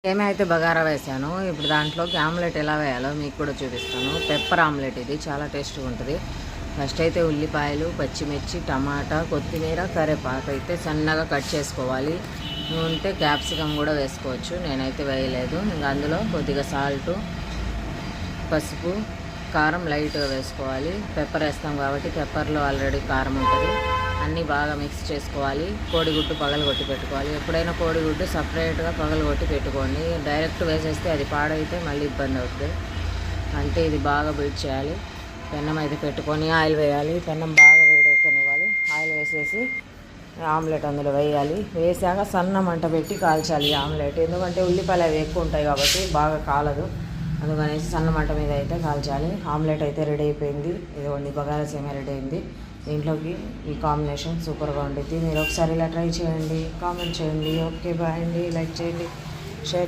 ఏమైతే బగారా వేసాను. ఇప్పుడు దాంట్లోకి ఆమ్లెట్ ఎలా వేయాలో మీకు కూడా చూపిస్తాను. పెప్పర్ ఆమ్లెట్ ఇది చాలా టేస్ట్గా ఉంటుంది. ఫస్ట్ అయితే ఉల్లిపాయలు, పచ్చిమిర్చి, టమాటా, కొత్తిమీర, కరివేపాకు అయితే సన్నగా కట్ చేసుకోవాలి. ఉంటే క్యాప్సికమ్ కూడా వేసుకోవచ్చు, నేనైతే వేయలేదు. ఇంకా అందులో కొద్దిగా సాల్టు, పసుపు, కారం లైట్గా వేసుకోవాలి. పెప్పర్ వేస్తాం కాబట్టి పెప్పర్లో ఆల్రెడీ కారం ఉంటుంది. అన్నీ బాగా మిక్స్ చేసుకోవాలి. కోడిగుడ్డు పగలగొట్టి పెట్టుకోవాలి. ఎప్పుడైనా కోడిగుడ్డు సపరేట్గా పగలగొట్టి పెట్టుకోండి. డైరెక్ట్ వేసేస్తే అది పాడైతే మళ్ళీ ఇబ్బంది అవుతుంది. అంటే ఇది బాగా బీట్ చేయాలి. పెన్నం అయితే పెట్టుకొని ఆయిల్ వేయాలి. పెన్నం బాగా వేడెక్కనివ్వాలి. ఆయిల్ వేసేసి ఆమ్లెట్ అందులో వేయాలి. వేసాక సన్న మంట పెట్టి కాల్చాలి ఆమ్లెట్. ఎందుకంటే ఉల్లిపాయలు అవి ఎక్కువ ఉంటాయి కాబట్టి బాగా కాలదు. అందుకనేసి సన్న మంట మీద అయితే కాల్చాలి. ఆమ్లెట్ అయితే రెడీ అయిపోయింది. ఇదిగోండి బగారా సేమియా రెడీ అయింది. దీంట్లోకి ఈ కాంబినేషన్ సూపర్గా ఉంటుంది. మీరు ఒకసారి ఇలా ట్రై చేయండి, కామెంట్ చేయండి. ఓకే బాయ్ అండి. లైక్ చేయండి, షేర్